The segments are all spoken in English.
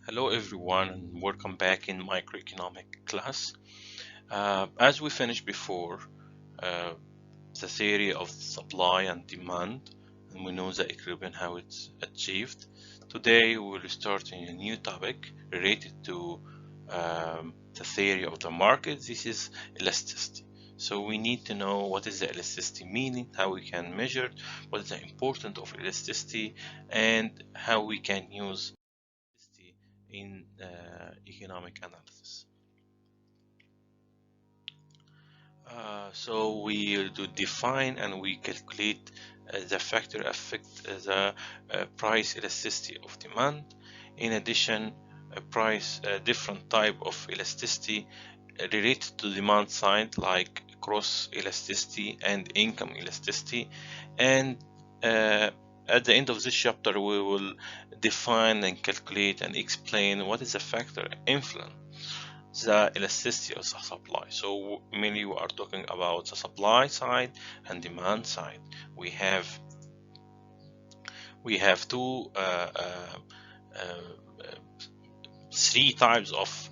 Hello everyone and welcome back in microeconomic class. As we finished before, uh, the theory of supply and demand, and we know the equilibrium, how it's achieved. Today we will start a new topic related to the theory of the market. This is elasticity. So we need to know what is the elasticity meaning, how we can measure, what is the importance of elasticity, and how we can use in economic analysis. So we do define and we calculate the factor affect the price elasticity of demand. In addition, different type of elasticity related to demand side, like cross elasticity and income elasticity. And at the end of this chapter, we will define and calculate and explain what is the factor influence the elasticity of the supply. So mainly we are talking about the supply side and demand side. We have three types of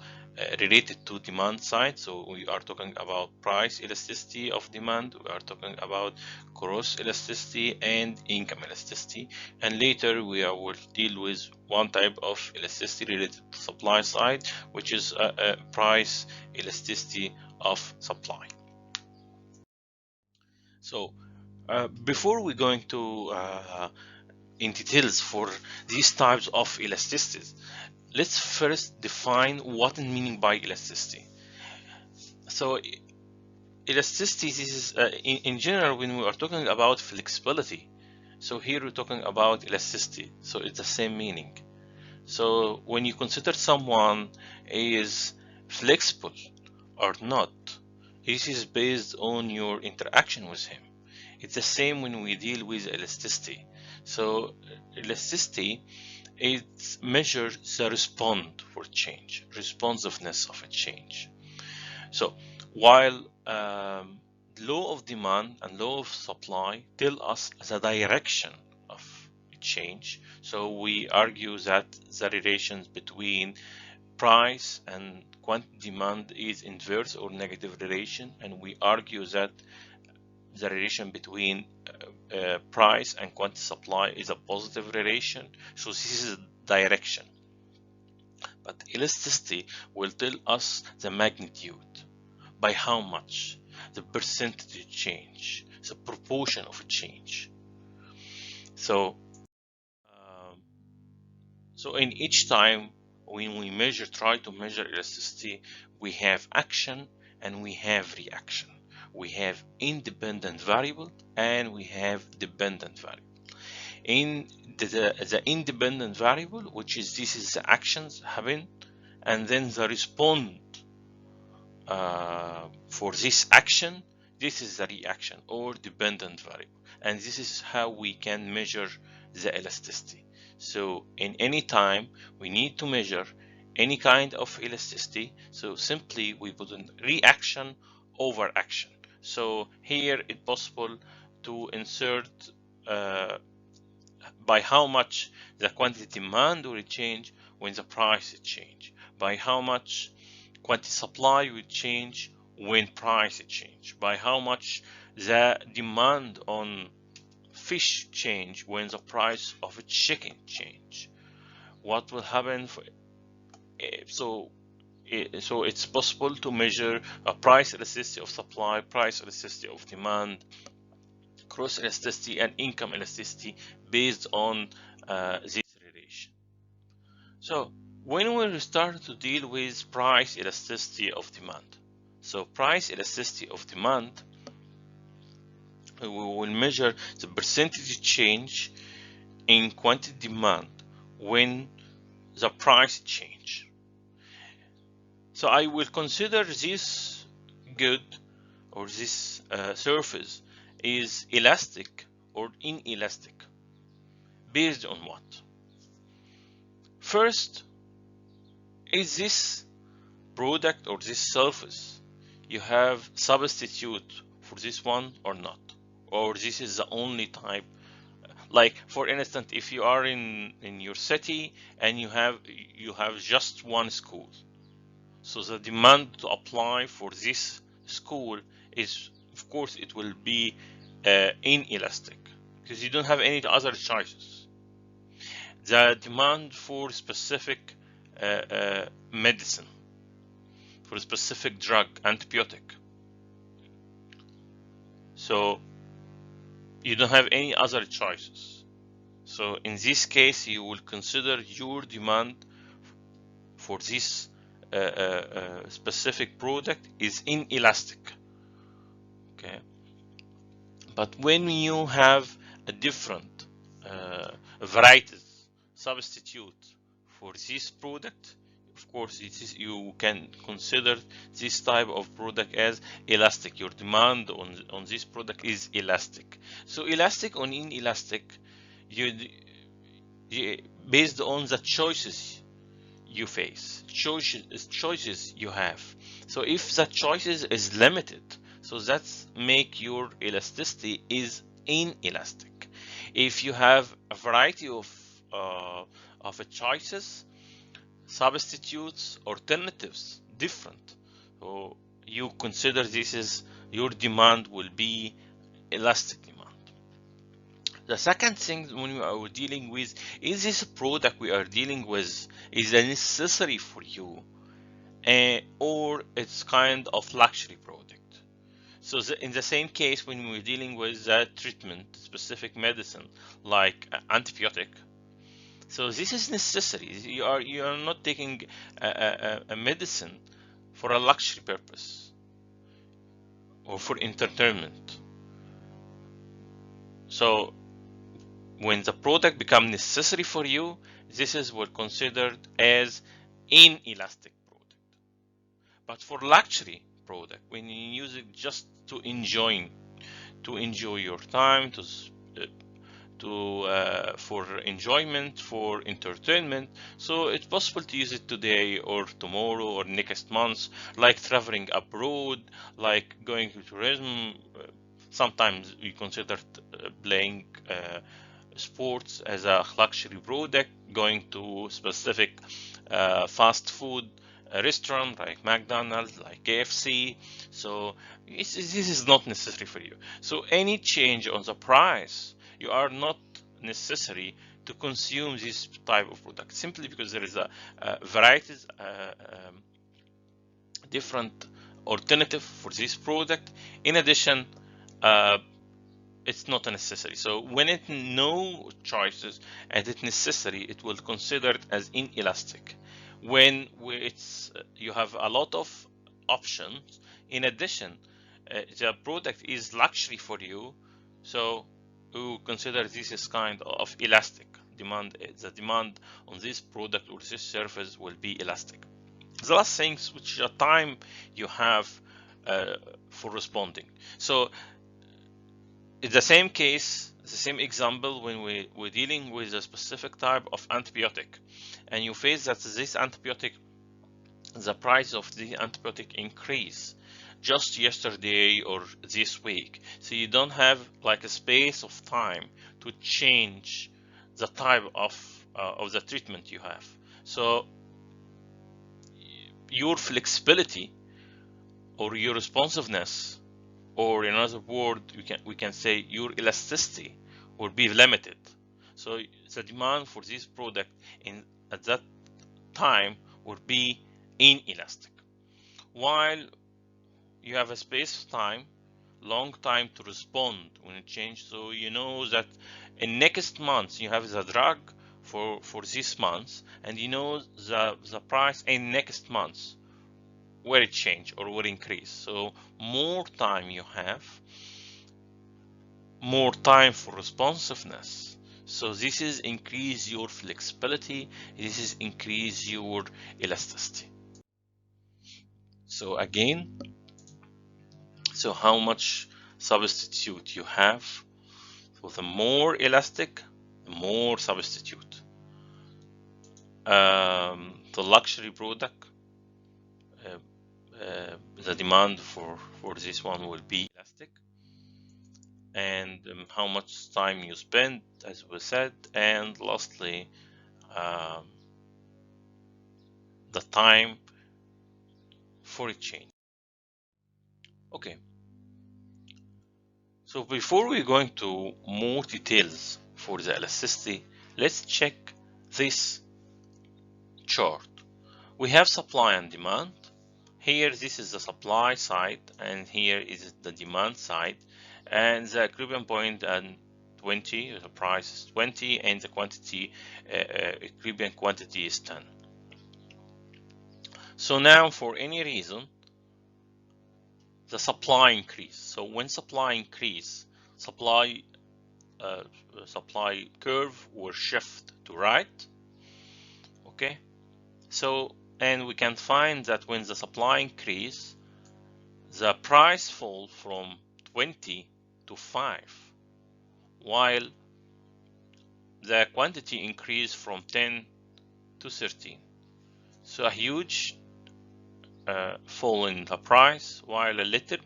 related to demand side. So we are talking about price elasticity of demand, we are talking about cross elasticity and income elasticity, and later we will deal with one type of elasticity related to supply side, which is price elasticity of supply. So before we going to in details for these types of elasticities, let's first define what is meaning by elasticity. So elasticity is in general when we are talking about flexibility. So here we're talking about elasticity, so it's the same meaning. So when you consider someone is flexible or not, this is based on your interaction with him. It's the same when we deal with elasticity. So elasticity, it measures the response for change, responsiveness of a change. So while law of demand and law of supply tell us the direction of change, so we argue that the relations between price and quantity demand is inverse or negative relation, and we argue that the relation between price and quantity supply is a positive relation. So this is direction, but elasticity will tell us the magnitude, by how much, the percentage change, the proportion of change. So so in each time when we try to measure elasticity, we have action and we have reaction. We have independent variable and we have dependent variable. In the independent variable, which is this is the actions happen, and then the response for this action, this is the reaction or dependent variable, and this is how we can measure the elasticity. So in any time we need to measure any kind of elasticity, so simply we put in reaction over action. So here it's possible to insert by how much the quantity demand will change when the price change, by how much quantity supply will change when price change, by how much the demand on fish change when the price of chicken change. What will happen for, so it's possible to measure a price elasticity of supply, price elasticity of demand, cross elasticity and income elasticity based on this relation. So when we start to deal with price elasticity of demand, so price elasticity of demand, we will measure the percentage change in quantity demand when the price change. So I will consider this good or this surface is elastic or inelastic. Based on what? First, is this product or this surface you have substitute for this one or not? Or this is the only type, Like for instance, if you are in your city and you have just one school, so the demand to apply for this school is, of course, it will be inelastic because you don't have any other choices. The demand for specific medicine, for a specific drug, antibiotic, so you don't have any other choices. So in this case, you will consider your demand for this specific product is inelastic. Okay, but when you have a different varieties substitute for this product, of course, you can consider this type of product as elastic. Your demand on this product is elastic. So elastic or inelastic, you based on the choices you face, choices you have. So if the choices is limited, so that's make your elasticity is inelastic. If you have a variety of choices, substitutes, alternatives, different, so you consider this is your demand will be elastic demand. The second thing when we are dealing with, is this product we are dealing with is a necessary for you, or it's kind of luxury product. So in the same case, when we're dealing with that treatment, specific medicine like antibiotic, so this is necessary. You are not taking a medicine for a luxury purpose or for entertainment. So when the product becomes necessary for you, this is what considered as inelastic product. But for luxury product, when you use it just to enjoy your time, for enjoyment, for entertainment, so it's possible to use it today or tomorrow or next month, like traveling abroad, like going to tourism. Sometimes we consider playing sports as a luxury product, going to specific fast food restaurant like McDonald's, like KFC. So this is not necessary for you. So any change on the price, you are not necessary to consume this type of product, simply because there is a varieties, different alternative for this product. In addition, it's not a necessary. So when it no choices and it's necessary, it will consider it as inelastic. When it's you have a lot of options, in addition, the product is luxury for you, so you consider this is kind of elastic demand. The demand on this product or this service will be elastic. The last things, which are time you have for responding. So in the same case, the same example, when we're dealing with a specific type of antibiotic, and you face that this antibiotic, the price of the antibiotic increase just yesterday or this week, so you don't have like a space of time to change the type of the treatment you have. So your flexibility or your responsiveness, or in other word, we can say your elasticity will be limited. So the demand for this product at that time would be inelastic. While you have a space of time, long time to respond when it changes. So you know that in next month you have the drug for this month, and you know the price in next month where it change or will increase. So more time you have, more time for responsiveness. So this is increase your flexibility, this is increase your elasticity. So again, so how much substitute you have, so the more elastic, the more substitute. The luxury product, the demand for this one will be elastic. and how much time you spend, as we said, and lastly the time for a change. Okay, so before we're going to more details for the elasticity, let's check this chart. We have supply and demand. Here, this is the supply side, and here is the demand side, and the equilibrium point at 20, the price is 20, and the quantity, equilibrium quantity is 10. So now, for any reason, the supply increase. So when supply increase, supply supply curve will shift to right. Okay, so and we can find that when the supply increase, the price fall from 20 to 5, while the quantity increase from 10 to 13. So a huge fall in the price, while a little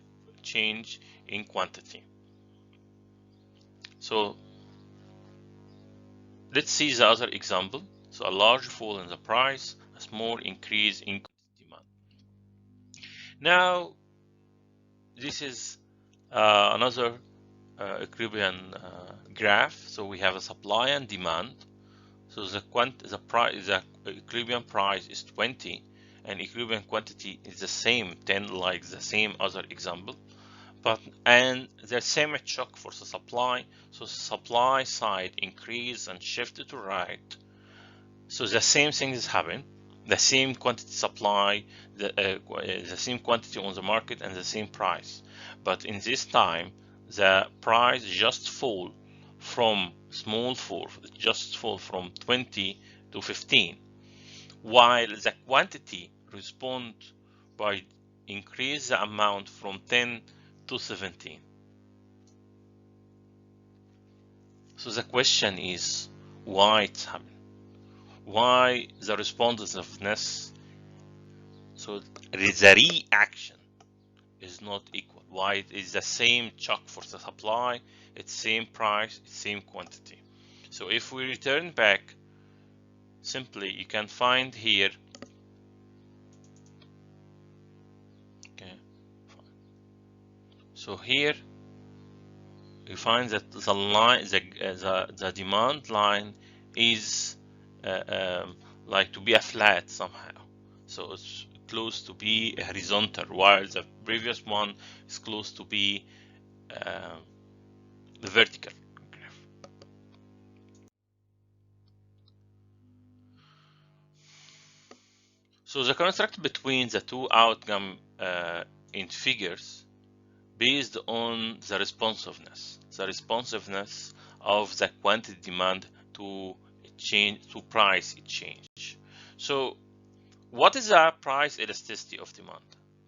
change in quantity. So let's see the other example. So a large fall in the price, a small increase in demand. Now this is another equilibrium graph. So we have a supply and demand. So the equilibrium price is 20, and equilibrium quantity is the same, 10, like the same other example. And the same shock for the supply. So the supply side increase and shift to right. So the same thing is happening. The same quantity supply, the same quantity on the market, and the same price. But in this time, the price just fall from just fall from 20 to 15, while the quantity respond by increase the amount from 10 to 17. So the question is, why it's happening? Why the responsiveness, so the reaction is not equal? Why it is the same shock for the supply, it's same price, it's same quantity? So if we return back, simply you can find here, okay, so here you find that the line, the demand line is like to be a flat somehow. So it's close to be horizontal, while the previous one is close to be the vertical graph. So the contrast between the two outcome in figures based on the responsiveness of the quantity demand to change to price change. So what is the price elasticity of demand?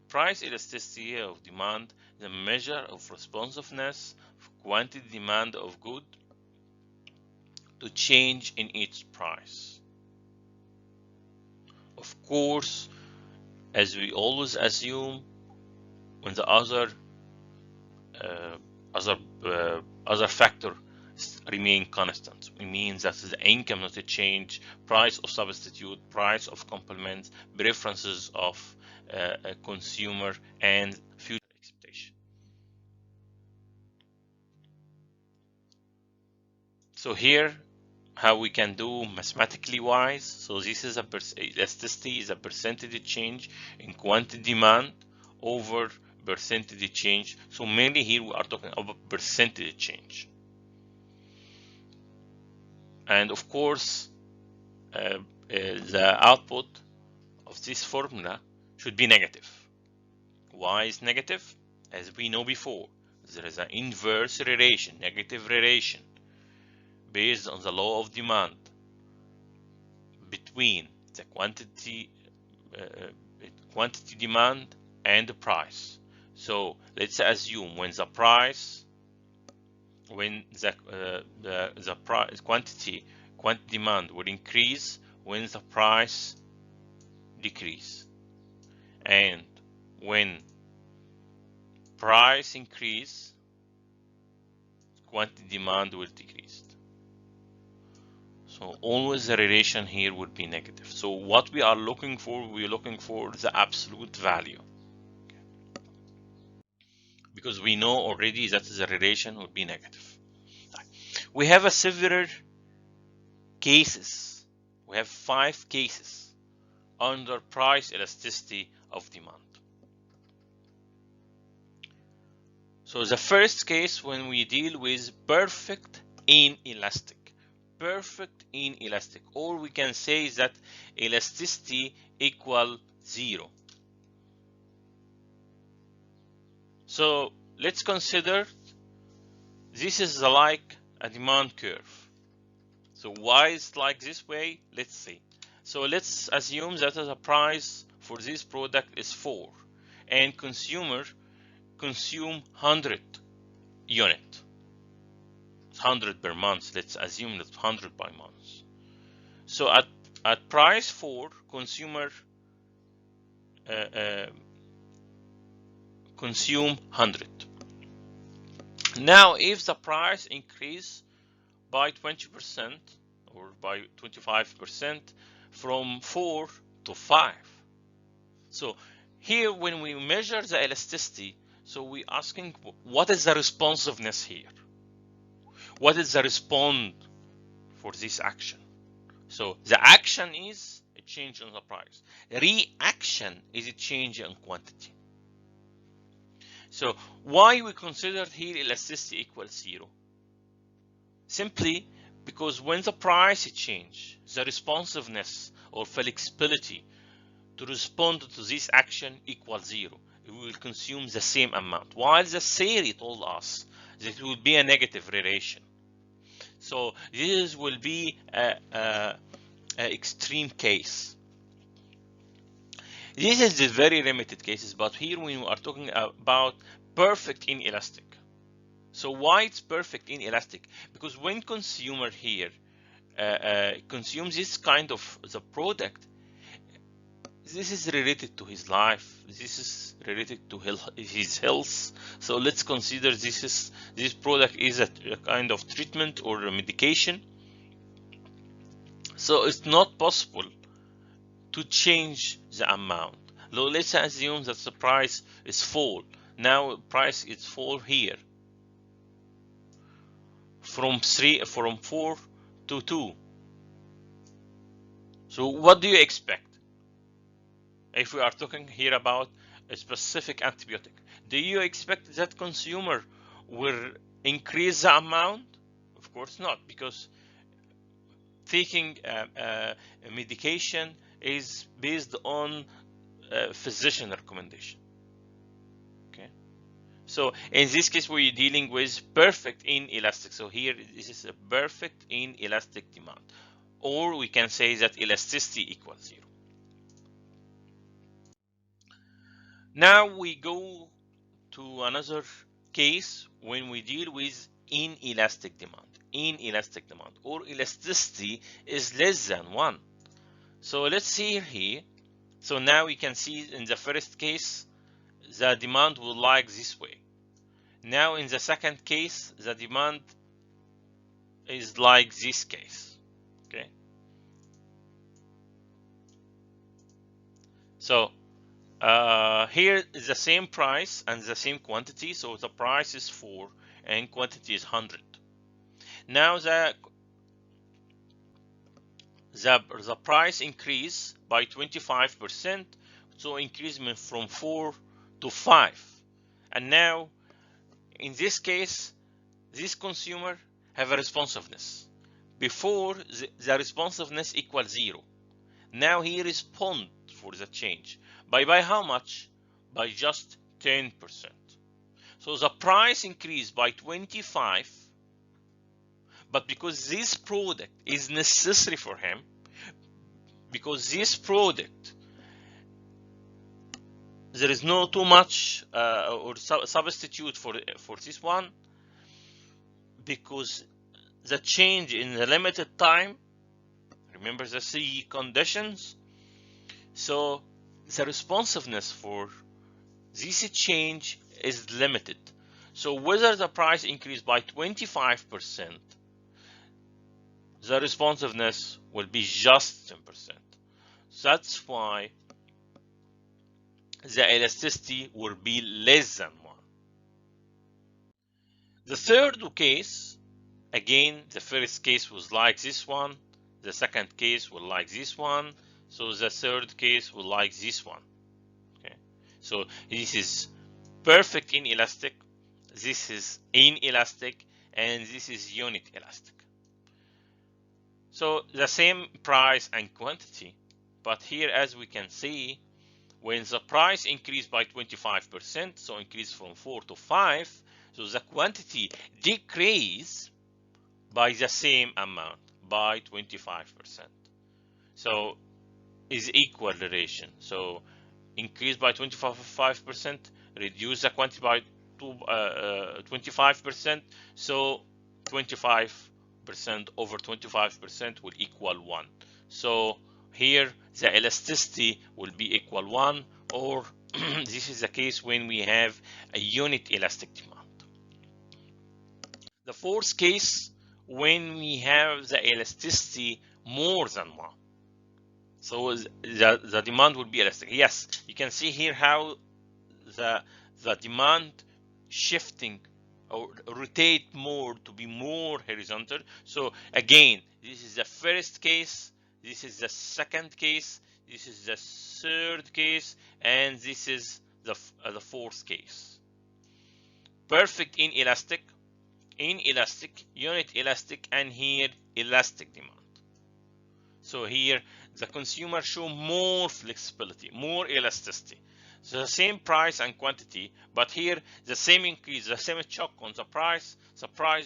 Price elasticity of demand is a measure of responsiveness of quantity demand of good to change in its price. Of course, as we always assume, when the other factor remain constant, it means that the income not to change, price of substitute, price of complement, preferences of a consumer, and future expectation. So here, how we can do mathematically wise. So this is elasticity is a percentage change in quantity demand over percentage change. So mainly here we are talking about percentage change. And of course, the output of this formula should be negative. Why is negative? As we know before, there is an inverse relation, negative relation, based on the law of demand between the quantity demand and the price. So let's assume when the price, when the price quantity demand will increase when the price decrease, and when price increase quantity demand will decrease. So always the relation here would be negative. So what we are looking for, we're looking for the absolute value, because we know already that the relation would be negative. We have a several cases. We have 5 cases under price elasticity of demand. So the first case, when we deal with perfect inelastic. Perfect inelastic, or we can say that elasticity equal 0. So let's consider this is like a demand curve. So why is it like this way? Let's see. So let's assume that the price for this product is 4 and consumer consume 100 unit. 100 per month. Let's assume that 100 by month. So at price 4, consumer consume 100. Now if the price increase by 20% or by 25% from 4 to 5. So here when we measure the elasticity, so we're asking what is the responsiveness here? What is the response for this action? So the action is a change in the price. Reaction is a change in quantity. So why we consider here elasticity equals 0? Simply because when the price change, the responsiveness or flexibility to respond to this action equals 0. It will consume the same amount. While the theory told us that it will be a negative relation. So this will be a extreme case. This is the very limited cases, but here we are talking about perfect inelastic. So why it's perfect inelastic? Because when consumer here consumes this kind of the product, this is related to his life. This is related to his health. So let's consider this product is a kind of treatment or a medication. So it's not possible to change the amount. So let's assume that the price is fall. Now price is fall here from 4 to 2. So what do you expect? If we are talking here about a specific antibiotic, do you expect that consumer will increase the amount? Of course not, because taking a medication is based on physician recommendation. Okay, so in this case we're dealing with perfect inelastic. So here this is a perfect inelastic demand, or we can say that elasticity equals 0. Now we go to another case when we deal with inelastic demand. Inelastic demand or elasticity is less than 1. So let's see here. So now we can see in the first case the demand will like this way. Now in the second case the demand is like this case. Okay. So here is the same price and the same quantity. So the price is 4 and quantity is 100. Now the price increase by 25%, so increasement from 4 to 5. And now in this case this consumer have a responsiveness. Before the responsiveness equals 0. Now he respond for the change by how much? By just 10%. So the price increased by 25, but because this product is necessary for him, because this product there is no too much or substitute for this one, because the change in the limited time, remember the 3 conditions, so the responsiveness for this change is limited. So whether the price increased by 25%, the responsiveness will be just 10%. That's why the elasticity will be less than 1. The third case, again, the first case was like this one, the second case will like this one, so the third case will like this one. Okay, so this is perfect inelastic, this is inelastic, and this is unit elastic. So the same price and quantity, but here, as we can see, when the price increased by 25%, so increase from 4 to 5, so the quantity decrease by the same amount, by 25%. So is equal relation. So increase by 25%, reduce the quantity by 25%. So 25% over 25% will equal 1. So here the elasticity will be equal 1, or this is the case when we have a unit elastic demand. The fourth case, when we have the elasticity more than 1. So the demand will be elastic. Yes, you can see here how the demand shifting or rotate more to be more horizontal. So again, this is the first case, this is the second case, this is the third case, and this is the fourth case. Perfect inelastic, unit elastic, and here elastic demand. So here the consumer show more flexibility, more elasticity. So the same price and quantity, but here the same increase, the same shock on the price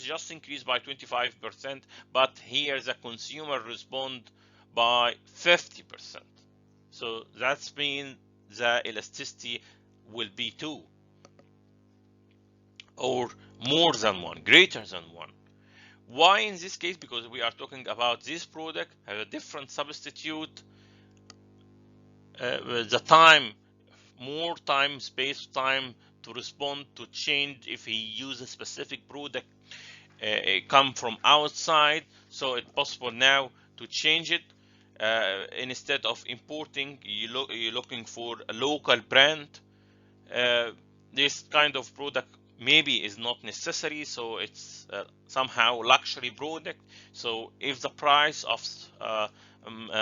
just increased by 25%, but here the consumer respond by 50%. So that's mean the elasticity will be 2 or more than 1, greater than 1. Why in this case? Because we are talking about this product have a different substitute, the time, more time, space time to respond to change if he use a specific product come from outside. So it's possible now to change it. Instead of importing, you're looking for a local brand. This kind of product maybe is not necessary, so it's somehow luxury product. So if the price of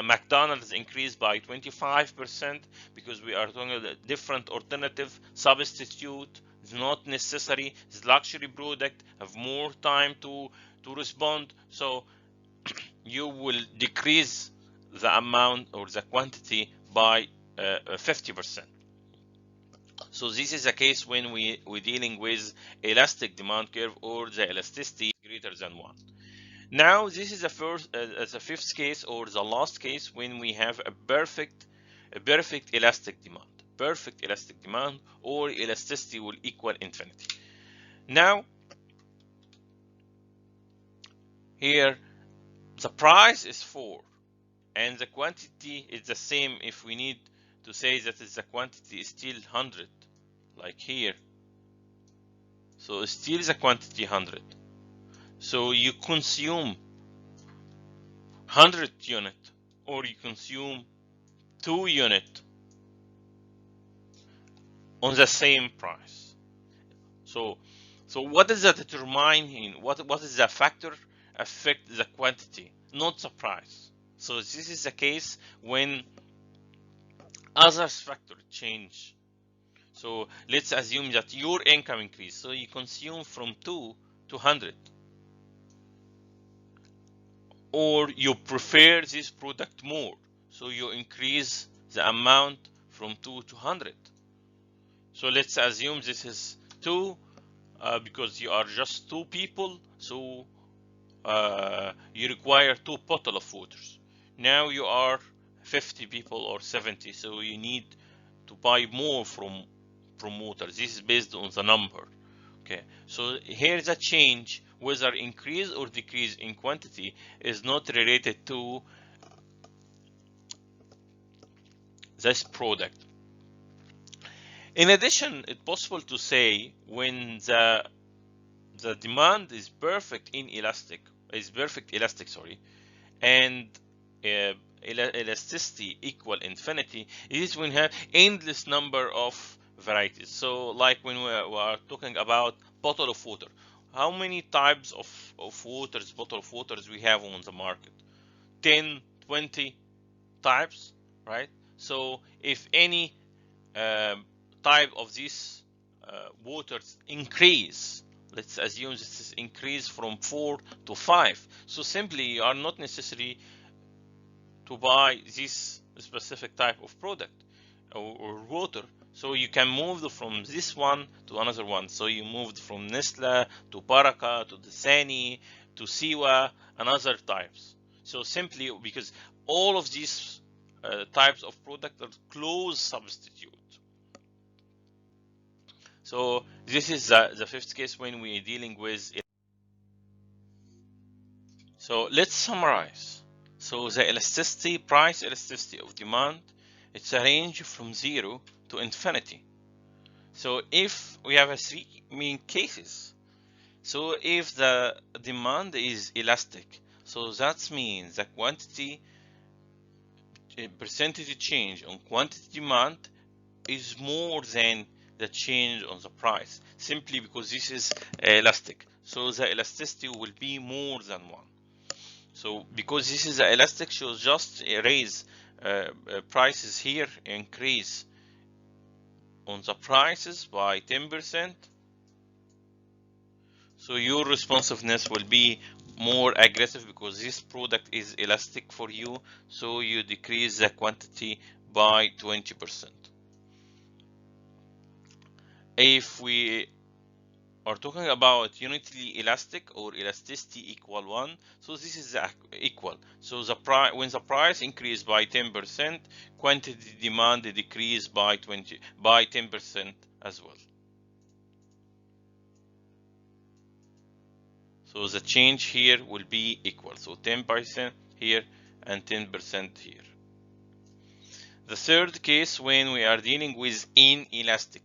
McDonald's increased by 25%, because we are talking about a different alternative substitute, it's not necessary, it's luxury product, have more time to respond, so you will decrease the amount or the quantity by 50%. So this is a case when we're dealing with elastic demand curve or the elasticity greater than 1. Now this is the fifth case or the last case when we have a perfect elastic demand. Perfect elastic demand or elasticity will equal infinity. Now here the price is 4 and the quantity is the same. If we need to say that the quantity is still 100, like here, so still the quantity 100, so you consume 100 unit or you consume 2 unit on the same price. So what is that determining? What is the factor affect the quantity, not the price? So this is the case when other factor change. So let's assume that your income increase, so you consume from 2 to 100, or you prefer this product more, so you increase the amount from 2 to 100. So let's assume this is 2 because you are just 2 people, so you require 2 bottles of water. Now you are 50 people or 70, so you need to buy more from water. This is based on the number. Okay, so here the change, whether increase or decrease in quantity, is not related to this product. In addition, it's possible to say when the the demand is perfect elastic, sorry, and elasticity equal infinity, is when we have endless number of varieties. So like when we are talking about bottle of water, how many types of bottle of waters we have on the market? 10, 20 types, right? So if any type of these waters increase, let's assume this is increase from 4 to 5, so simply you are not necessary to buy this specific type of product or water, so you can move from this one to another one. So you moved from Nestle to Baraka to Dasani to Siwa and other types. So simply because all of these types of product are close substitute. So this is the fifth case when we are dealing with it. So let's summarize. So the price elasticity of demand, it's a range from 0 to infinity. So if we have three main cases, so if the demand is elastic, so that means the quantity percentage change on quantity demand is more than the change on the price, simply because this is elastic. So the elasticity will be more than 1. So because this is elastic, she'll just raise prices here, increase on the prices by 10%. So your responsiveness will be more aggressive because this product is elastic for you. So you decrease the quantity by 20%. If we are talking about unitary elastic or elasticity equal 1, so this is equal. So the when the price increase by 10%, quantity demand decrease by 10% as well. So the change here will be equal. So 10% here and 10% here. The third case, when we are dealing with inelastic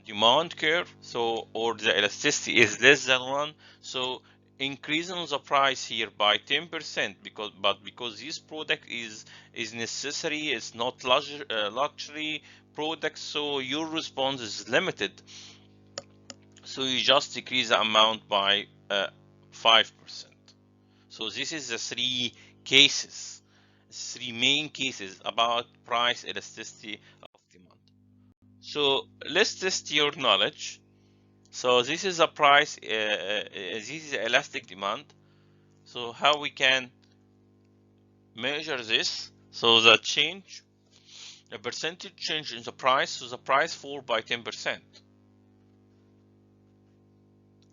demand curve, so or the elasticity is less than 1, so increasing the price here by 10% because this product is necessary, it's not luxury product, so your response is limited, so you just decrease the amount by 5%. So this is the three main cases about price elasticity of demand. So let's test your knowledge. So this is a price, this is elastic demand. So how we can measure this? So the change, the percentage change in the price, so the price fall by 10%.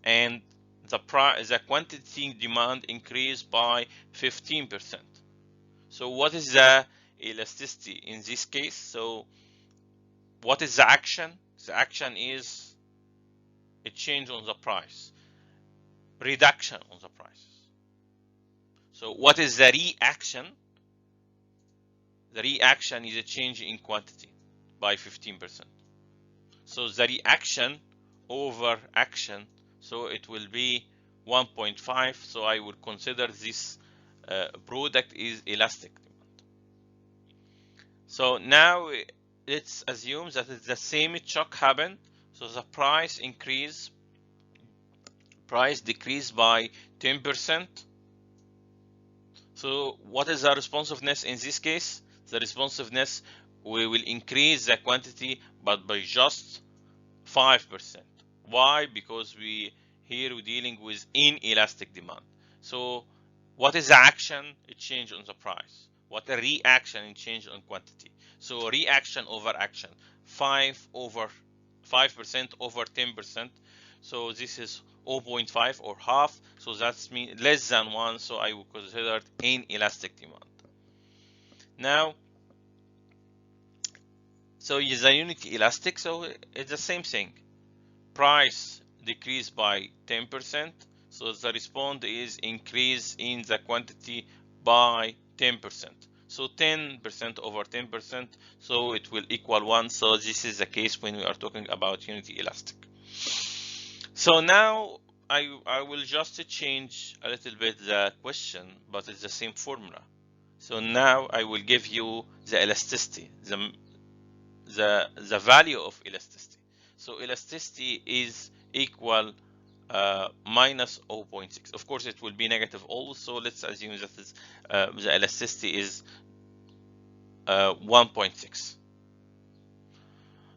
And the quantity demand increase by 15%. So what is the elasticity in this case? So what is the action? The action is a change on the price, reduction on the prices. So what is the reaction? The reaction is a change in quantity by 15%. So the reaction over action, so it will be 1.5. So I would consider this product is elastic demand. So now let's assume that it's the same shock happen. So the price decrease by 10%. So what is the responsiveness in this case? The responsiveness, we will increase the quantity, but by just 5%. Why? Because we're dealing with inelastic demand. So what is the action? It change on the price. What a reaction? It change on quantity. So reaction over action, 5% over 10%. So this is 0.5 or half. So that's less than 1. So I would consider it inelastic demand. Now, so is the unity elastic? So it's the same thing. Price decrease by 10%. So the response is increase in the quantity by 10%. So 10% over 10%, so it will equal 1. So this is the case when we are talking about unity elastic. So now I will just change a little bit the question, but it's the same formula. So now I will give you the elasticity, the value of elasticity. So elasticity is equal minus 0.6. Of course, it will be negative also. Let's assume that the elasticity is 1.6.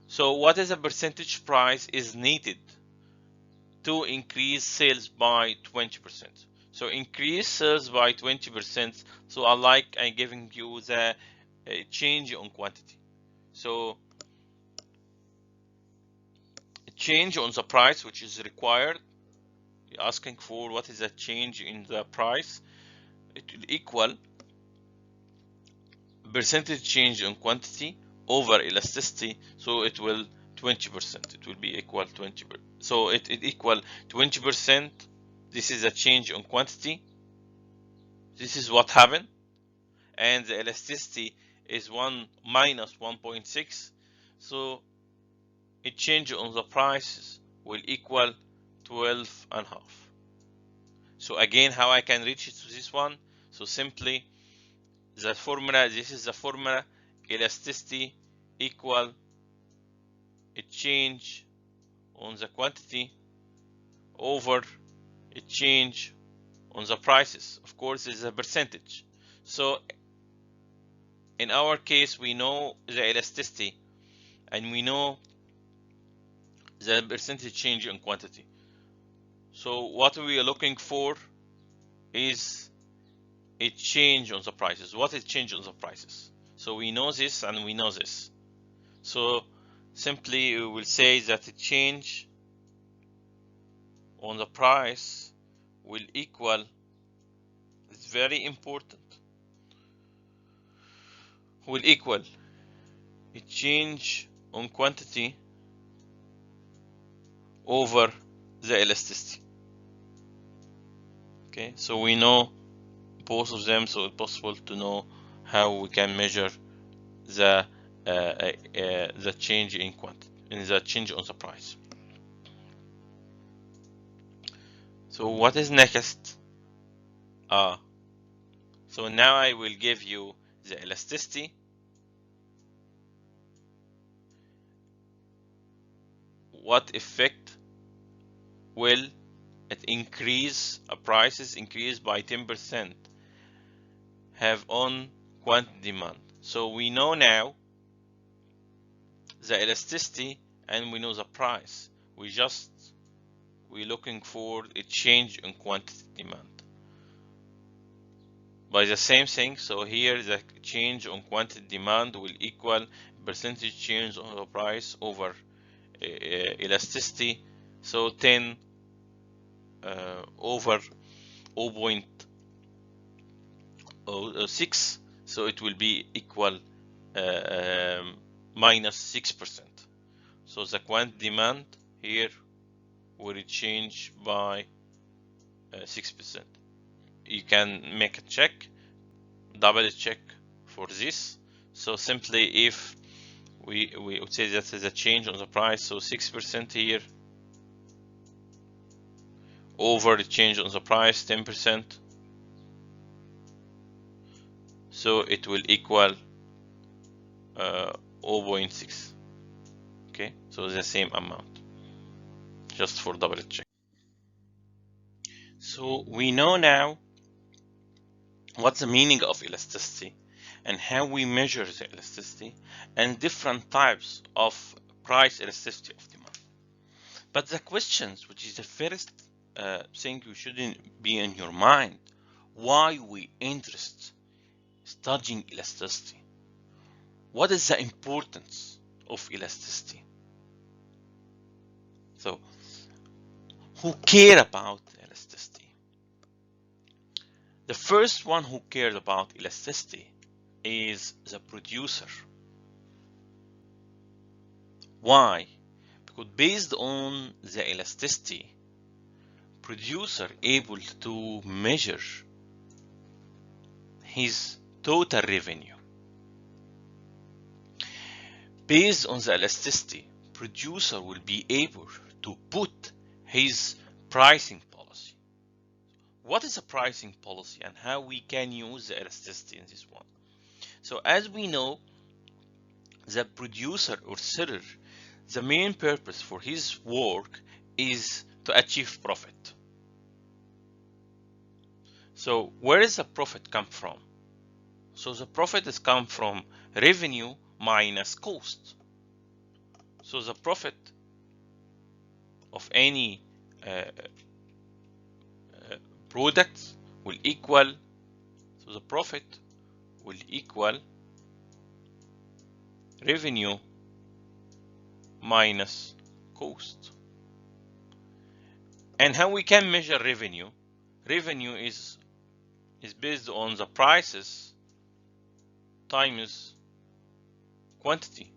So what is the percentage price is needed to increase sales by 20%? So increase sales by 20%. So I'm giving you the change on quantity. So change on the price, which is required. You're asking for what is the change in the price. It will equal percentage change in quantity over elasticity. So it will 20%. It will be equal 20%. So it equal 20%. This is a change in quantity. This is what happened. And the elasticity is 1 minus 1.6. So a change on the prices will equal 12 and a half. So again, how I can reach it to this one? So simply the formula, this is the formula, elasticity equal a change on the quantity over a change on the prices. Of course, it's a percentage. So in our case, we know the elasticity and we know the percentage change in quantity. So what we are looking for is a change on the prices. What is change on the prices? So we know this and we know this. So simply we will say that a change on the price will equal, it's very important, will equal a change on quantity over the elasticity. Okay, so we know both of them, so it's possible to know how we can measure the change in quantity, in the change on the price. So what is next? So now I will give you the elasticity. What effect will it increase prices increase by 10% have on quantity demand? So we know now the elasticity and we know the price. We're looking for a change in quantity demand. By the same thing, so here the change on quantity demand will equal percentage change on the price over elasticity. So 10 over 0.06, so it will be equal minus 6%. So the quantity demand here will change by 6%. You can make a check, double check for this. So simply if we would say that is a change on the price, so 6% here over the change on the price 10%, so it will equal 0.6. okay, so the same amount, just for double check. So we know now what's the meaning of elasticity and how we measure the elasticity and different types of price elasticity of demand. But the questions, which is the first thing you shouldn't be in your mind, why we interest studying elasticity? What is the importance of elasticity? So who care about elasticity? The first one who cared about elasticity is the producer. Why? Because based on the elasticity, producer able to measure his total revenue. Based on the elasticity, producer will be able to put his pricing policy. What is a pricing policy and how we can use the elasticity in this one? So as we know, the producer or seller, the main purpose for his work is to achieve profit. So where does the profit come from? So the profit is come from revenue minus cost. So the profit of any product will equal, so the profit will equal revenue minus cost. And how we can measure revenue? Revenue is based on the prices times quantity.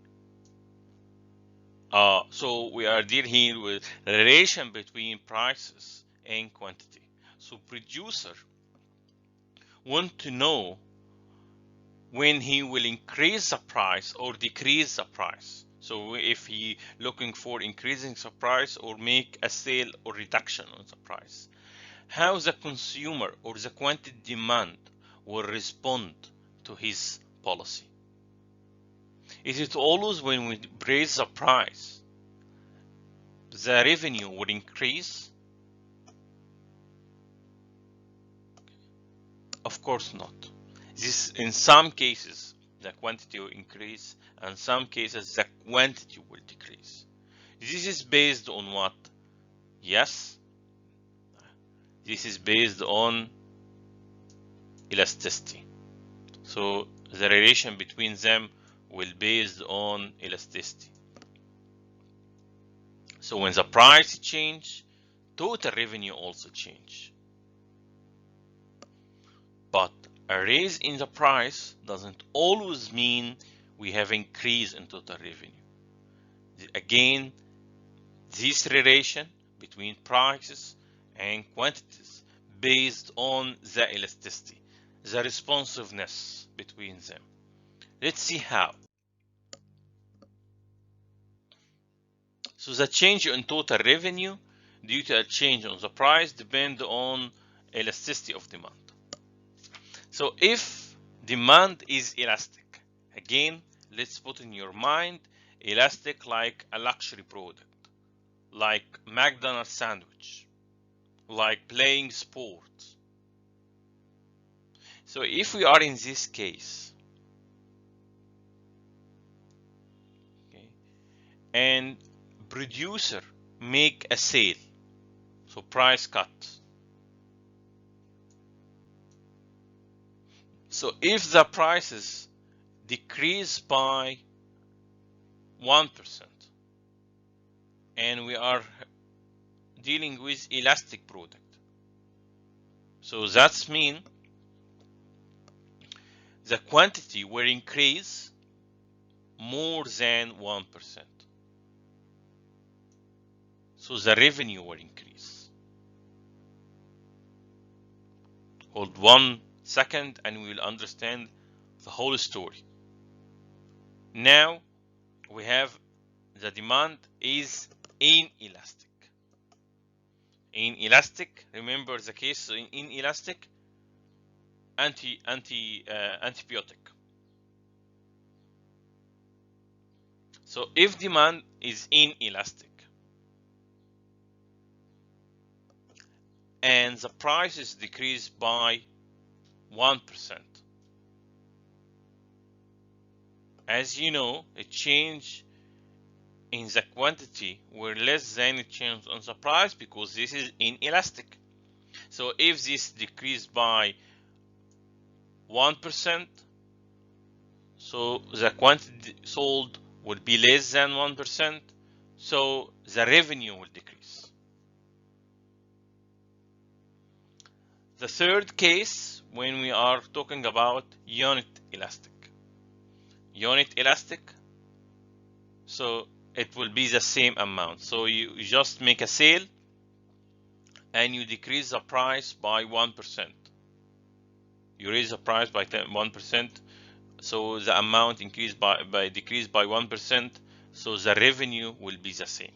So we are dealing here with relation between prices and quantity. So producer want to know when he will increase the price or decrease the price. So if he looking for increasing the price or make a sale or reduction on the price. How the consumer or the quantity demand will respond to his policy. Is it always when we raise the price, the revenue will increase? Of course not. This, in some cases, the quantity will increase, and some cases the quantity will decrease. This is based on what? Yes, this is based on elasticity. So the relation between them will be based on elasticity. So when the price change, total revenue also change. But a raise in the price doesn't always mean we have increase in total revenue. Again, this relation between prices and quantities based on the elasticity, the responsiveness between them. Let's see how. So the change in total revenue due to a change on the price depends on elasticity of demand. So if demand is elastic, again, let's put in your mind elastic like a luxury product, like McDonald's sandwich, like playing sports. So if we are in this case, okay, and producer make a sale, so price cut. So if the prices decrease by 1%, and we are dealing with elastic product, so that's mean the quantity will increase more than 1%. So the revenue will increase. Hold 1 second and we will understand the whole story. Now we have the demand is inelastic. Inelastic, remember the case in inelastic, antibiotic. So if demand is inelastic and the prices decrease by 1%, as you know, a change in the quantity were less than a change on the price because this is inelastic. So if this decreased by 1%, so the quantity sold will be less than 1%, so the revenue will decrease. The third case, when we are talking about unit elastic. Unit elastic, so it will be the same amount. So you just make a sale and you decrease the price by 1%. You raise the price by 1%, so the amount increased by decreased by 1%, so the revenue will be the same.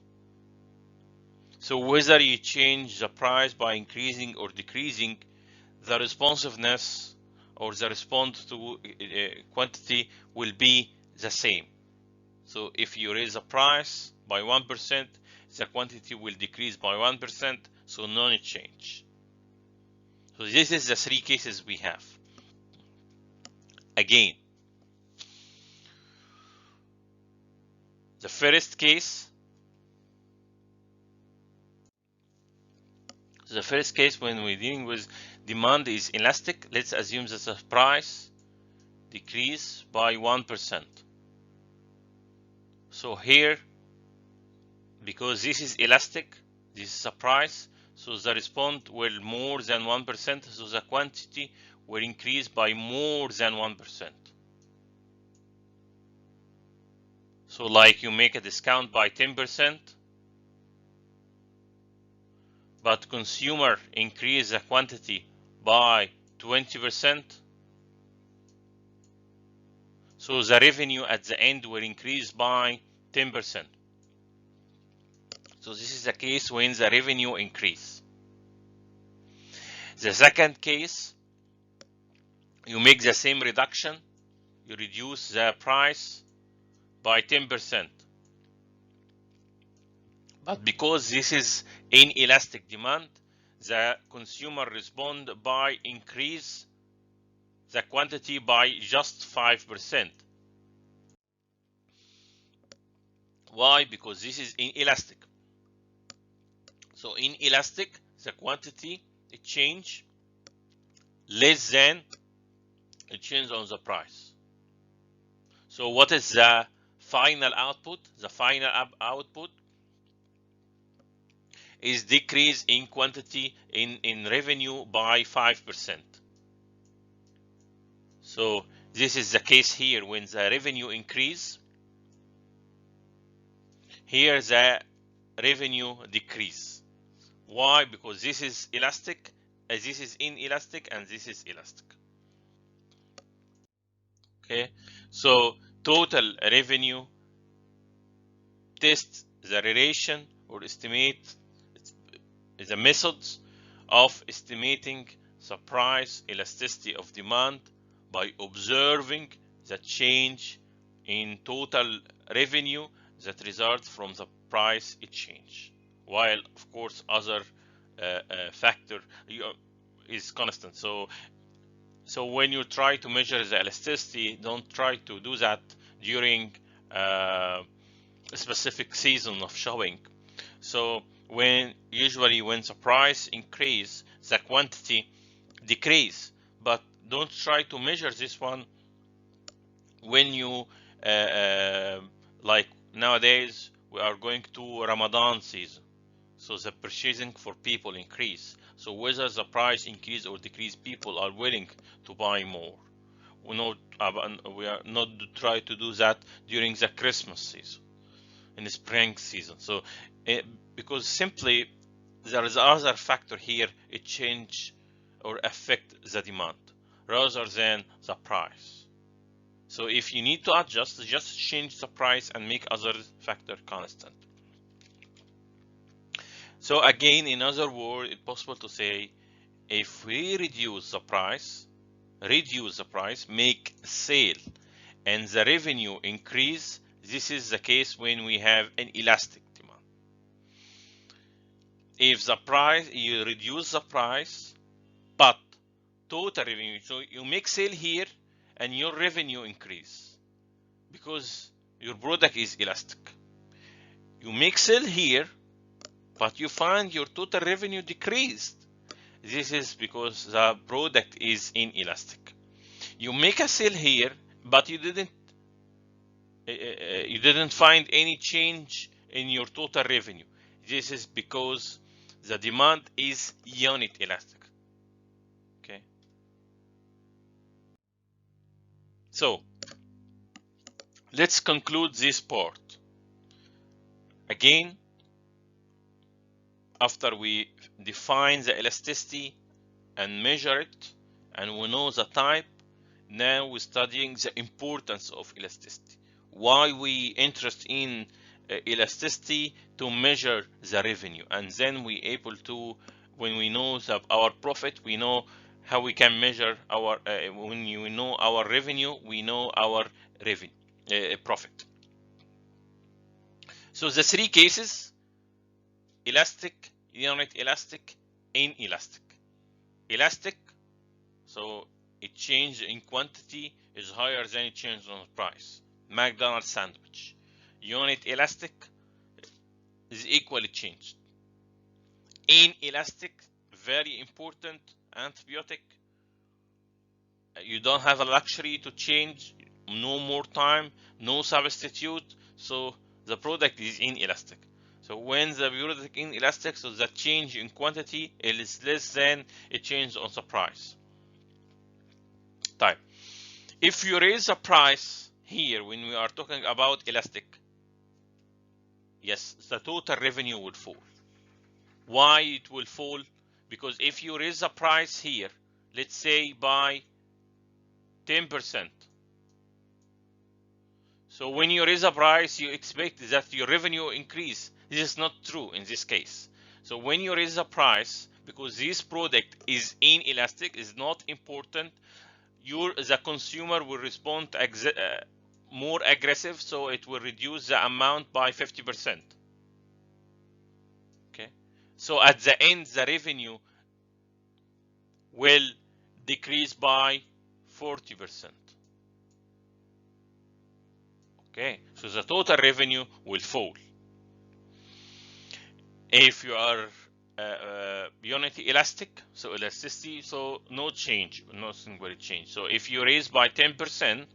So whether you change the price by increasing or decreasing, the responsiveness or the response to quantity will be the same. So if you raise the price by 1%, the quantity will decrease by 1%, so no change. So this is the three cases we have. Again, the first case, when we're dealing with demand is elastic, let's assume that the price decrease by 1%. So here, because this is elastic, this is a price, so the response will more than 1%, so the quantity will increase by more than 1%. So like you make a discount by 10%, but consumer increase the quantity by 20%, so the revenue at the end will increase by 10%. So this is the case when the revenue increase. The second case, you make the same reduction, you reduce the price by 10%. But because this is inelastic demand, the consumer respond by increase the quantity by just 5%. Why? Because this is inelastic. So inelastic, the quantity it change less than a change on the price. So what is the final output? The final output is decrease in quantity in revenue by 5%. So this is the case here when the revenue increase. Here the revenue decrease. Why? Because this is elastic, this is inelastic, and this is elastic. Okay, so total revenue test the relation or estimate the methods of estimating the price elasticity of demand by observing the change in total revenue that results from the price change, while of course other factor is constant. So when you try to measure the elasticity, don't try to do that during a specific season of showing. So usually when the price increase, the quantity decrease, but don't try to measure this one when you like nowadays we are going to Ramadan season, so the purchasing for people increase. So whether the price increase or decrease, people are willing to buy more. We are not try to do that during the Christmas season, in the spring season. So because simply there is other factor here, it change or affect the demand rather than the price. So if you need to adjust, just change the price and make other factor constant. So again, in other words, it's possible to say, if we reduce the price, make sale, and the revenue increase, this is the case when we have an elastic demand. If the price, you reduce the price, but total revenue, so you make sale here and your revenue increase because your product is elastic. You make sale here, but you find your total revenue decreased. This is because the product is inelastic. You make a sale here, but you didn't find any change in your total revenue. This is because the demand is unit elastic. Okay. So let's conclude this part. Again, after we define the elasticity and measure it, and we know the type, now we're studying the importance of elasticity. Why we interest in elasticity to measure the revenue, and then we able to, when we know our profit, we know how we can measure our when you know our revenue, we know our revenue profit. So the three cases: elastic, unit elastic, inelastic. Elastic, so it change in quantity is higher than it change on price. McDonald's sandwich. Unit elastic is equally changed. Inelastic, very important, antibiotic. You don't have a luxury to change, no more time, no substitute, so the product is inelastic. So when the product is inelastic, so the change in quantity is less than a change on the price. Type. If you raise the price here, when we are talking about elastic, yes, the total revenue will fall. Why it will fall? Because if you raise the price here, let's say by 10%. So when you raise a price, you expect that your revenue increase. This is not true in this case. So when you raise a price, because this product is inelastic, is not important, the consumer will respond more aggressive, so it will reduce the amount by 50%. Okay, so at the end, the revenue will decrease by 40%. Okay, so the total revenue will fall. If you are unity elastic, so elasticity, so no change, nothing will change. So if you raise by 10%,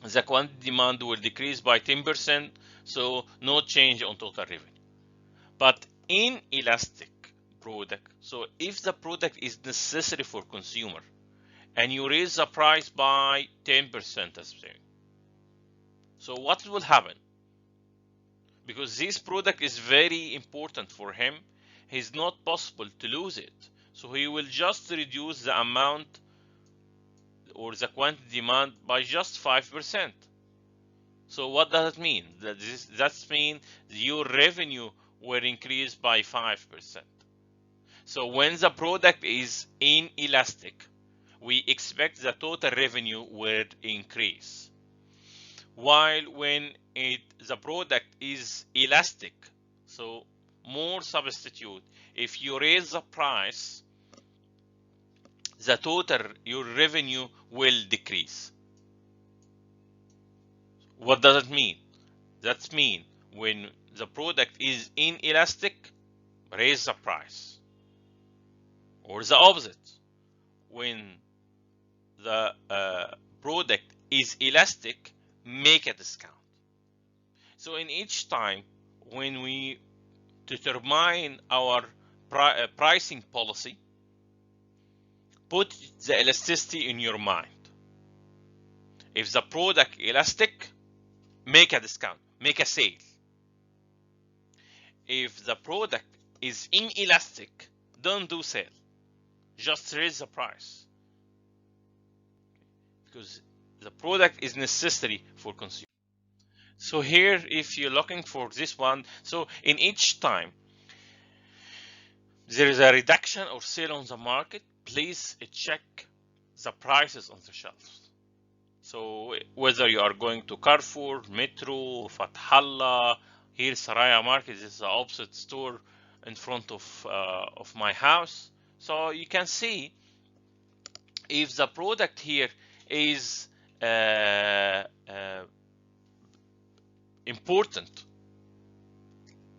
the quantity demand will decrease by 10%, so no change on total revenue. But in elastic product, so if the product is necessary for consumer and you raise the price by 10%, as saying, so what will happen? Because this product is very important for him, it's not possible to lose it. So he will just reduce the amount or the quantity demand by just 5%. So what does it mean? That means your revenue will increase by 5%. So when the product is inelastic, we expect the total revenue will increase. While when the product is elastic, so more substitute, if you raise the price, the total your revenue will decrease. What does it mean? That means when the product is inelastic, raise the price. Or the opposite, when the product is elastic, make a discount. So in each time when we determine our pricing policy, put the elasticity in your mind. If the product elastic, make a discount, make a sale. If the product is inelastic, don't do sale, just raise the price, because the product is necessary for consumer. So here, if you're looking for this one, so in each time there is a reduction or sale on the market, please check the prices on the shelves. So whether you are going to Carrefour, Metro, Fathallah, here Saraya Market is the opposite store in front of my house. So you can see if the product here is important,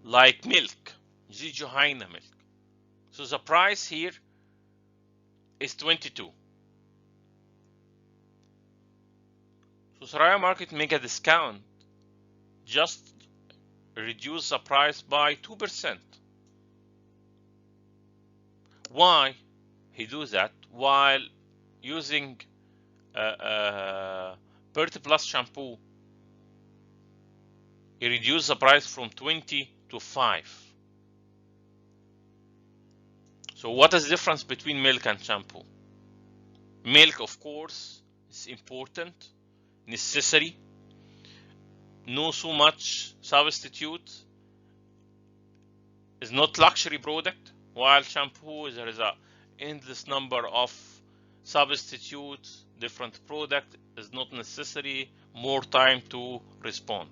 like milk, Zijohaina milk. So the price here is 22. So Saraya Market make a discount, just reduce the price by 2%. Why he do that? While using Pert Plus shampoo, he reduced the price from 20 to 5. So what is the difference between milk and shampoo? Milk, of course, is important, necessary. no so much substitute, is not luxury product, while shampoo there is a endless number of substitutes, different product is not necessary, more time to respond.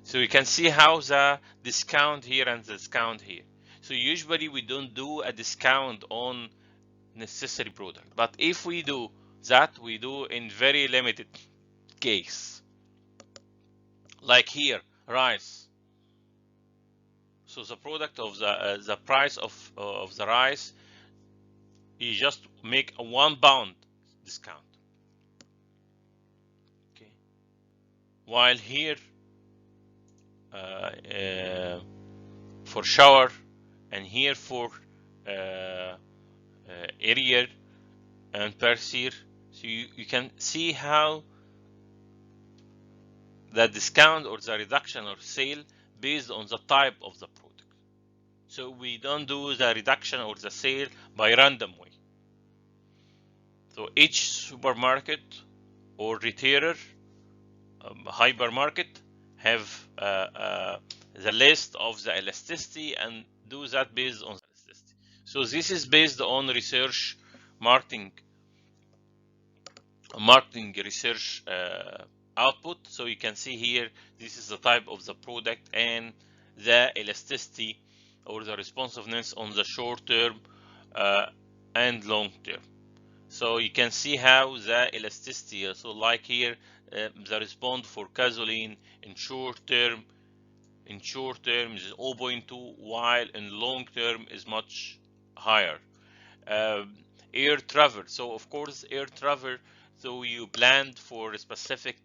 So you can see how the discount here and the discount here. So usually we don't do a discount on necessary product, but if we do that, we do in very limited case, like here rice. So the product of the price of the rice, you just make a £1 discount. Okay. While here for shower, and here for area and persier. So you can see how the discount or the reduction or sale based on the type of the product. So we don't do the reduction or the sale by random way. So each supermarket or retailer, hypermarket, have the list of the elasticity and do that based on elasticity. So this is based on research, marketing research output. So you can see here, this is the type of the product and the elasticity or the responsiveness on the short term and long term. So you can see how the elasticity, so like here, the response for gasoline in short term is 0.2, while in long term is much higher. Air travel, so of course air travel, so you planned for a specific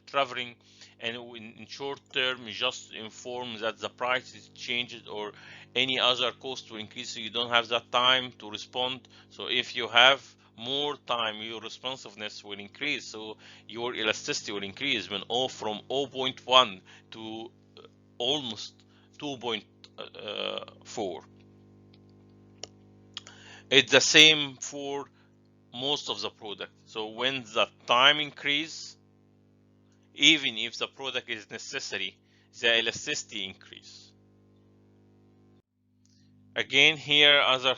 traveling, and in short term you just inform that the price is changed or any other cost will increase, so you don't have that time to respond. So if you have more time, your responsiveness will increase, so your elasticity will increase when from 0.1 to almost 2.4. It's the same for most of the product. So when the time increase, even if the product is necessary, the elasticity increase. Again, here other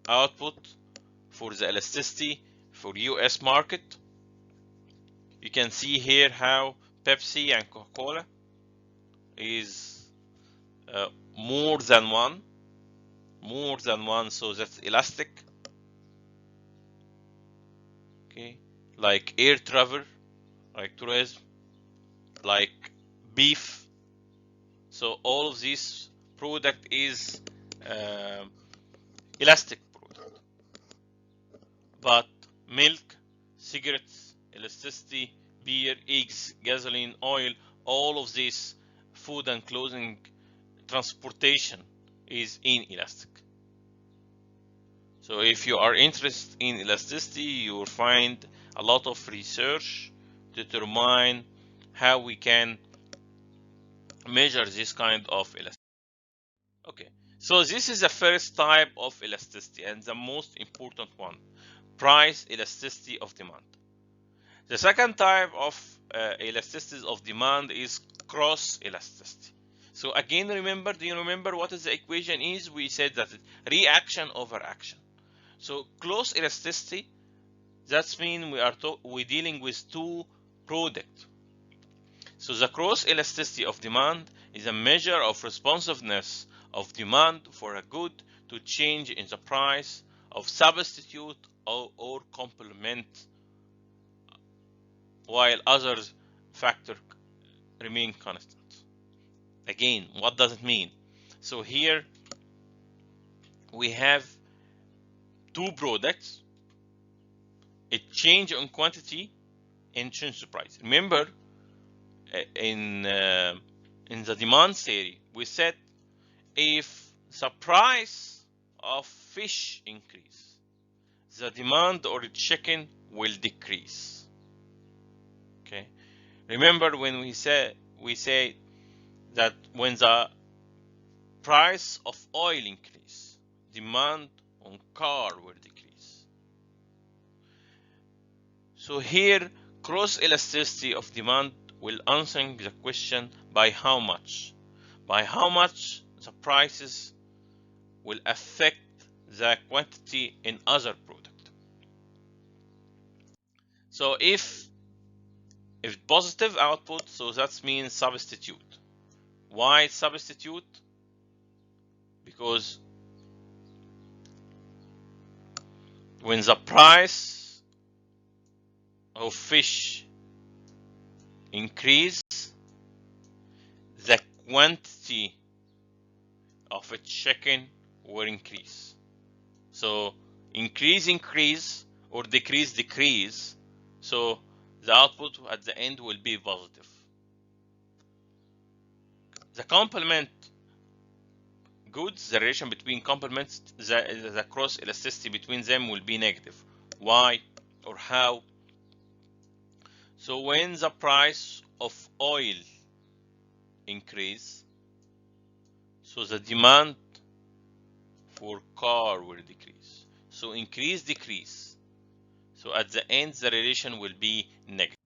output for the elasticity for US market. You can see here how Pepsi and Coca-Cola is more than one, so that's elastic. Okay, like air travel, like tourism, like beef. So all of this product is elastic product. But milk, cigarettes, elasticity, beer, eggs, gasoline, oil, all of this food and clothing, transportation is inelastic. So if you are interested in elasticity, you will find a lot of research to determine how we can measure this kind of elasticity. Okay, so this is the first type of elasticity and the most important one, price elasticity of demand. The second type of elasticity of demand is cross elasticity. So again, remember, do you remember what is the equation is? We said that reaction over action. So close elasticity, that means we're dealing with two products. So the cross elasticity of demand is a measure of responsiveness of demand for a good to change in the price of substitute or complement, while other factors remain constant. Again, what does it mean? So here we have two products, it change in quantity and change the price. Remember, in the demand theory, we said if the price of fish increase, the demand or chicken will decrease. Okay. Remember when we say that when the price of oil increase, demand on car will decrease. So here, cross elasticity of demand will answer the question by how much. By how much the prices will affect the quantity in other product. So if positive output, so that means substitute. Why substitute? Because when the price of fish increase, the quantity of a chicken will increase. So increase or decrease. So the output at the end will be positive. The complement goods, the relation between complements, the cross elasticity between them will be negative. Why or how? So when the price of oil increase, so the demand for car will decrease. So decrease. So at the end, the relation will be negative.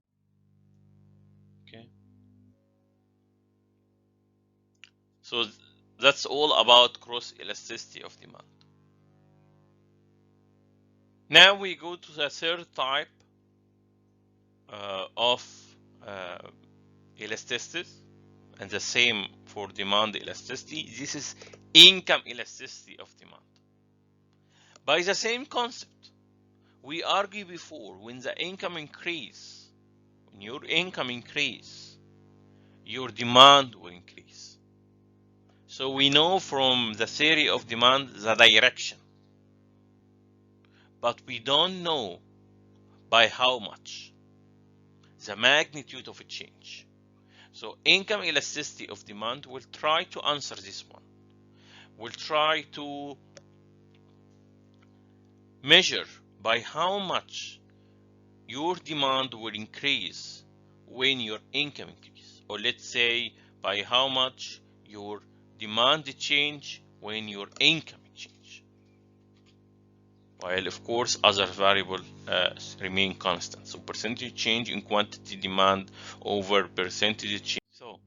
Okay. So that's all about cross elasticity of demand. Now we go to the third type of elasticities, and the same for demand elasticity. This is income elasticity of demand. By the same concept, we argued before, when the income increase, when your income increase, your demand will increase. So we know from the theory of demand the direction, but we don't know by how much, the magnitude of a change. So income elasticity of demand will try to answer this one. We'll try to measure by how much your demand will increase when your income increases, or let's say by how much your demand change when your income change, while of course other variable remain constant. So percentage change in quantity demand over percentage change. So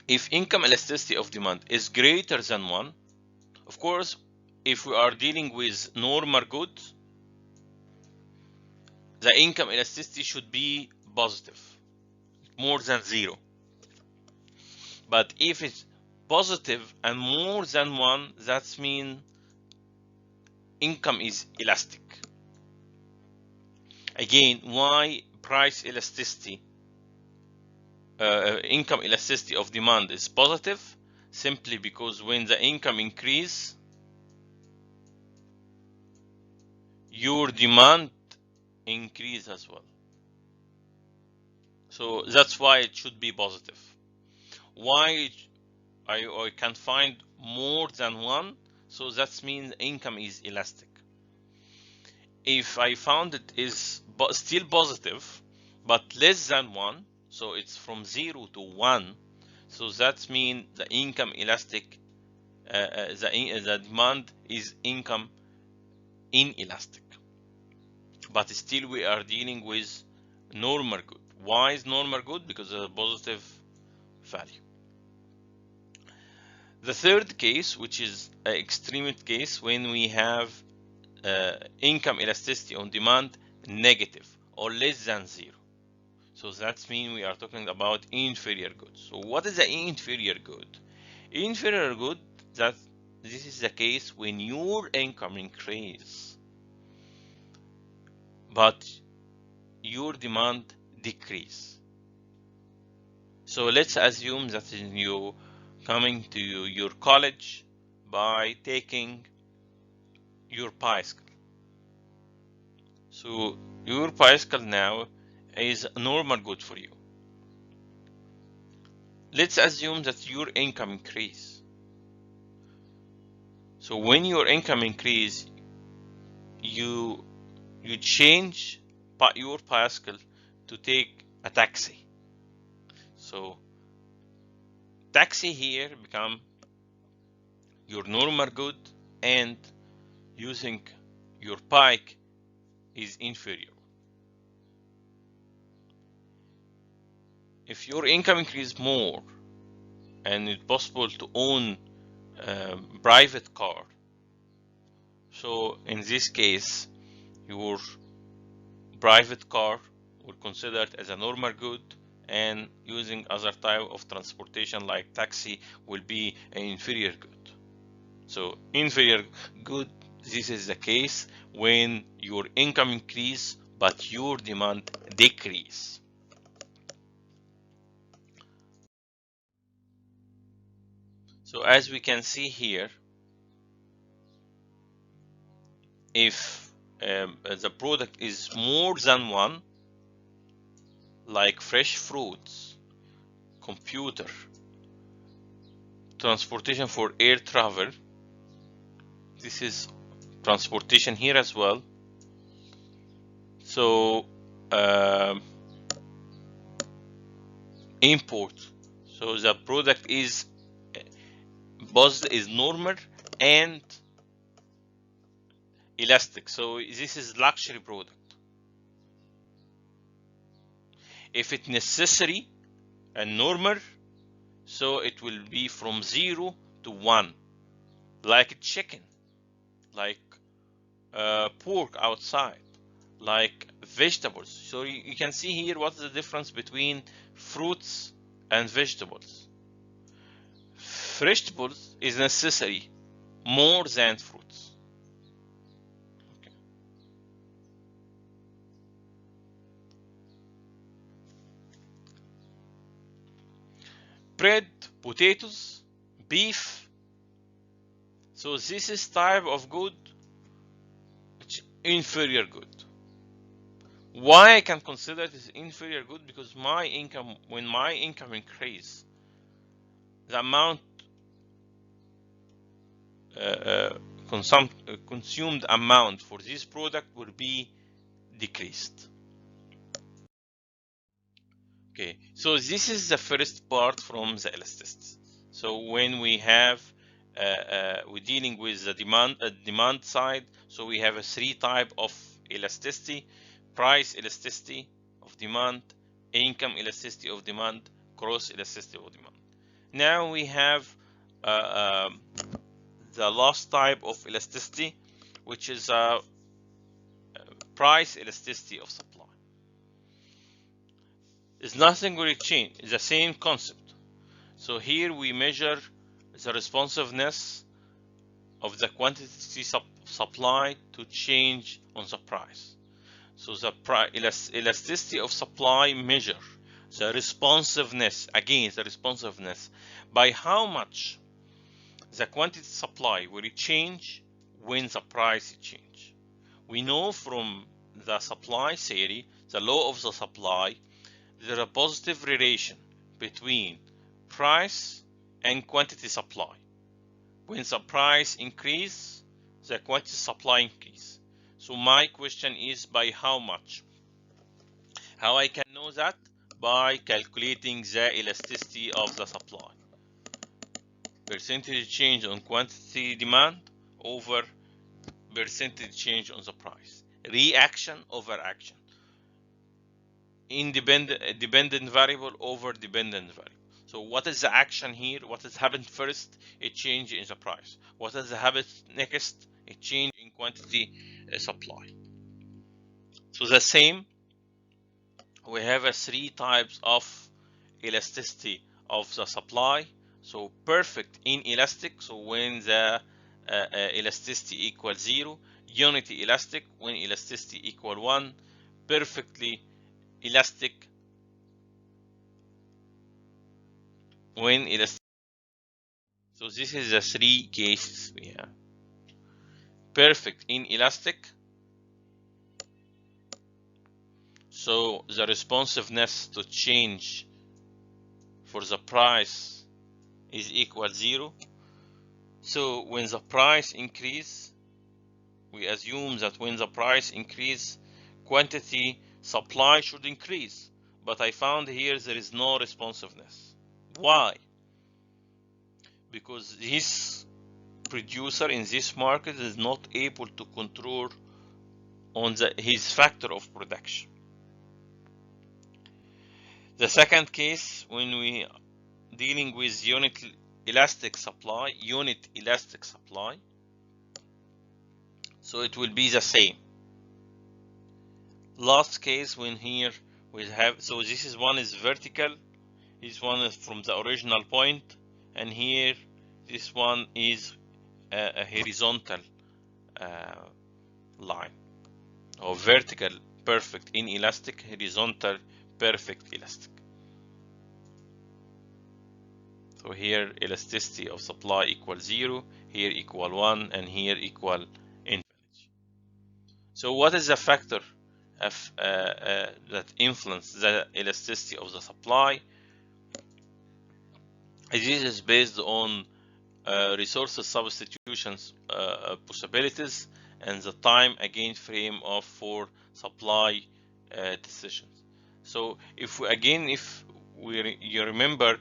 if income elasticity of demand is greater than 1, of course, if we are dealing with normal goods, the income elasticity should be positive, more than 0. But if it's positive and more than 1, that means income is elastic. Again, why price elasticity, income elasticity of demand is positive? Simply because when the income increase, your demand increase as well. So that's why it should be positive. Why I can find more than 1? So that means income is elastic. If I found it is still positive but less than 1, so it's from 0 to 1, so that means the income elastic, the demand is income inelastic. But still we are dealing with normal good. Why is normal good? Because of a positive value. The third case, which is an extreme case, when we have income elasticity on demand negative or less than 0. So that means we are talking about inferior goods. So what is the inferior good? Inferior good, that this is the case when your income increase but your demand decrease. So let's assume that you coming to your college by taking your bicycle. So your bicycle now is a normal good for you. Let's assume that your income increase. So when your income increase, you change your bicycle to take a taxi. So taxi here become your normal good, and using your bike is inferior. If your income increase more and it's possible to own a private car, so in this case your private car will considered as a normal good, and using other type of transportation like taxi will be an inferior good. So inferior good, this is the case when your income increase but your demand decrease. So as we can see here, if the product is more than one, like fresh fruits, computer, transportation for air travel, this is transportation here as well. So import, so the product is both is normal and elastic, so this is luxury product. If it's necessary and normal, so it will be from 0 to 1, like chicken, like pork outside, like vegetables. So you can see here what is the difference between fruits and vegetables. Vegetables is necessary more than fruits. Okay. Bread, potatoes, beef. So this is type of good which inferior good. Why I can consider this inferior good? Because my income, when my income increase, the amount consumed amount for this product will be decreased. Okay, so this is the first part from the elasticity. So when we have we're dealing with the demand side, so we have a 3 type of elasticity: price elasticity of demand, income elasticity of demand, cross elasticity of demand. Now we have the last type of elasticity, which is price elasticity of supply. It's nothing will change, it's the same concept. So here we measure the responsiveness of the quantity supply to change on the price. So the elasticity of supply measure the responsiveness, again the responsiveness, by how much the quantity supply will change when the price change. We know from the supply theory, the law of the supply, there is a positive relation between price and quantity supply. When the price increase, the quantity supply increase. So my question is, by how much? How I can know that? By calculating the elasticity of the supply. Percentage change on quantity demand over percentage change on the price. Reaction over action. Dependent variable over dependent variable. So what is the action here? What has happened first? A change in the price. What has happened next? A change in quantity supply. So the same, we have a 3 types of elasticity of the supply. So perfect inelastic, so when the elasticity equals 0, unity elastic when elasticity equal 1, perfectly elastic when elastic. So this is the 3 cases we have. Perfect inelastic, so the responsiveness to change for the price is equal 0. So when the price increase, we assume that when the price increase, quantity supply should increase. But I found here there is no responsiveness. Why? Because this producer in this market is not able to control on his factor of production. The second case, when we dealing with unit elastic supply, so it will be the same. Last case, when here we have, so this is one is vertical, this one is from the original point, and here this one is a horizontal line, or vertical perfect inelastic, horizontal perfect elastic. So here elasticity of supply equals 0, here equal 1, and here equal infinity. So what is the factor of, that influence the elasticity of the supply? This is based on resources substitutions possibilities and the time again frame of for supply decisions. So if we, again, if we you remember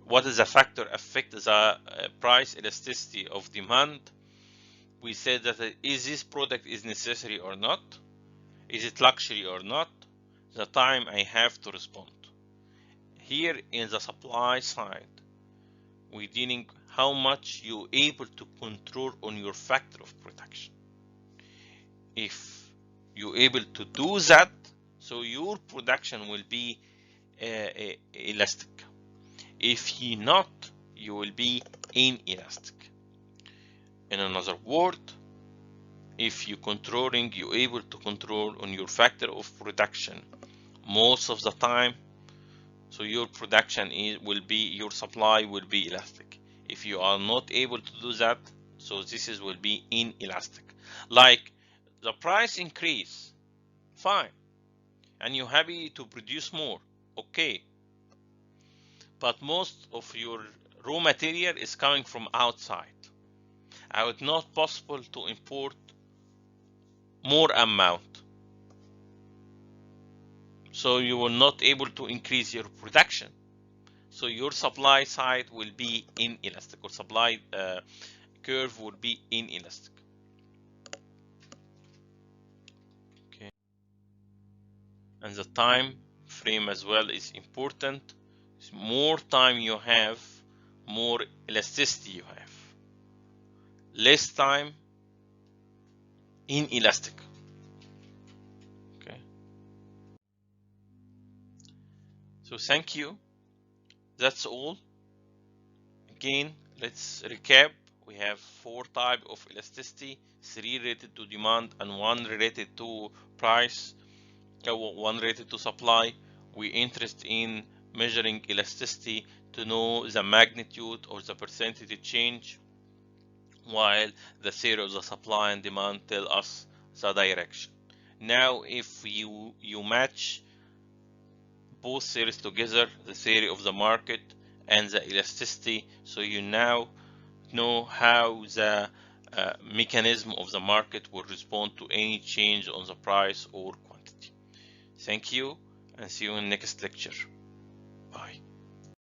what is the factor affect the price elasticity of demand, we said that is this product is necessary or not, is it luxury or not, the time I have to respond. Here in the supply side, we're dealing how much you're able to control on your factor of production. If you're able to do that, so your production will be elastic. If you not, you will be inelastic. In another word, if you're able to control on your factor of production most of the time, so your production will be, your supply will be elastic. If you are not able to do that, so this will be inelastic. Like the price increase, fine, and you're happy to produce more, okay, but most of your raw material is coming from outside. It's not possible to import more amount, so you will not able to increase your production. So your supply side will be inelastic, or supply curve will be inelastic. Okay, and the time frame as well is important. More time you have, more elasticity you have. Less time, inelastic. Okay. So thank you. That's all. Again, let's recap. We have 4 types of elasticity: 3 related to demand and 1 related to price, 1 related to supply. We interest in measuring elasticity to know the magnitude or the percentage change, while the theory of the supply and demand tell us the direction. Now, if you match both theories together, the theory of the market and the elasticity, so you now know how the mechanism of the market will respond to any change on the price or quantity. Thank you, and see you in next lecture. Bye.